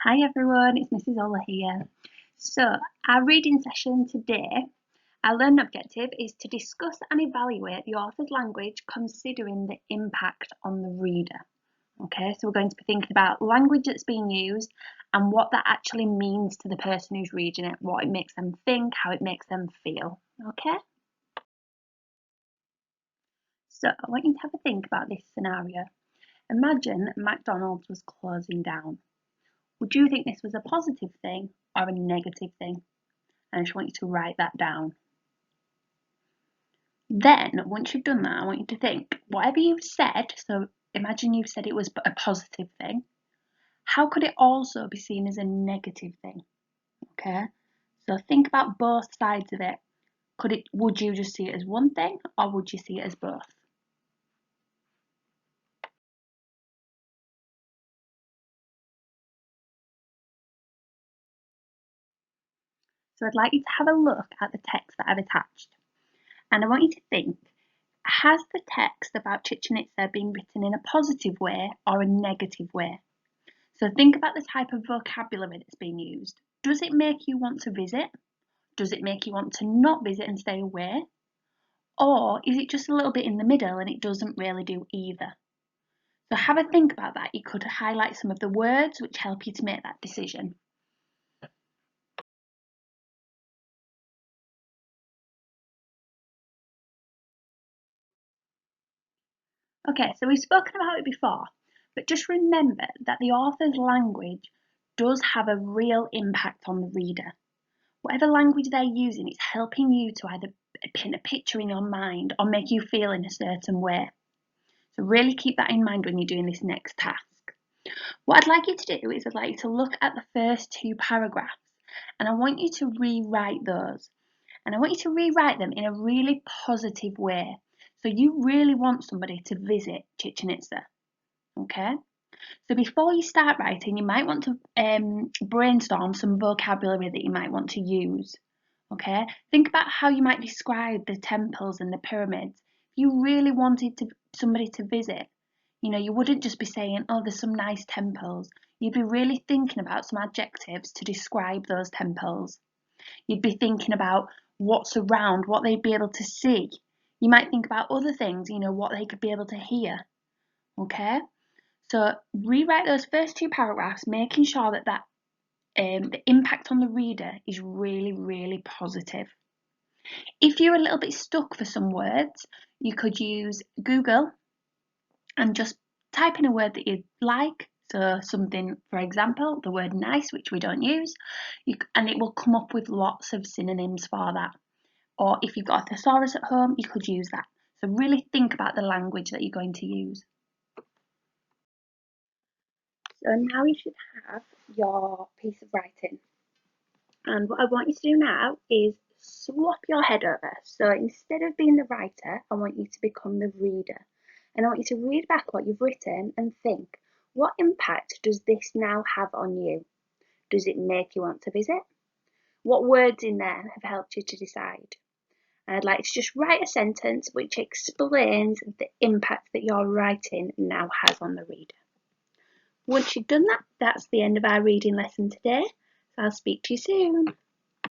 Hi everyone, it's Mrs. Ola here. So, our reading session today, our learning objective is to discuss and evaluate the author's language considering the impact on the reader. Okay, so we're going to be thinking about language that's being used and what that actually means to the person who's reading it, what it makes them think, how it makes them feel. Okay? So, I want you to have a think about this scenario. Imagine McDonald's was closing down. Would you think this was a positive thing or a negative thing? And I just want you to write that down. Then, once you've done that, I want you to think, whatever you've said, so imagine you've said it was a positive thing, how could it also be seen as a negative thing? Okay, so think about both sides of it. Would you just see it as one thing or would you see it as both? So I'd like you to have a look at the text that I've attached. And I want you to think, has the text about Chichen Itza been written in a positive way or a negative way? So think about the type of vocabulary that's being used. Does it make you want to visit? Does it make you want to not visit and stay away? Or is it just a little bit in the middle and it doesn't really do either? So have a think about that. You could highlight some of the words which help you to make that decision. Okay, so we've spoken about it before, but just remember that the author's language does have a real impact on the reader. Whatever language they're using, it's helping you to either paint a picture in your mind or make you feel in a certain way. So really keep that in mind when you're doing this next task. What I'd like you to do is I'd like you to look at the first two paragraphs and I want you to rewrite those. And I want you to rewrite them in a really positive way. So you really want somebody to visit Chichen Itza. Okay? So before you start writing, you might want to brainstorm some vocabulary that you might want to use. Okay? Think about how you might describe the temples and the pyramids. If you really wanted somebody to visit, you wouldn't just be saying, oh, there's some nice temples. You'd be really thinking about some adjectives to describe those temples. You'd be thinking about what's around, what they'd be able to see. You might think about other things, what they could be able to hear. Okay? So rewrite those first two paragraphs, making sure that the impact on the reader is really, really positive. If you're a little bit stuck for some words, you could use Google and just type in a word that you like. So something, for example, the word nice, which we don't use, and it will come up with lots of synonyms for that. Or if you've got a thesaurus at home, you could use that. So really think about the language that you're going to use. So now you should have your piece of writing. And what I want you to do now is swap your head over. So instead of being the writer, I want you to become the reader. And I want you to read back what you've written and think, what impact does this now have on you? Does it make you want to visit? What words in there have helped you to decide? And I'd like to just write a sentence which explains the impact that your writing now has on the reader. Once you've done that, that's the end of our reading lesson today. So I'll speak to you soon.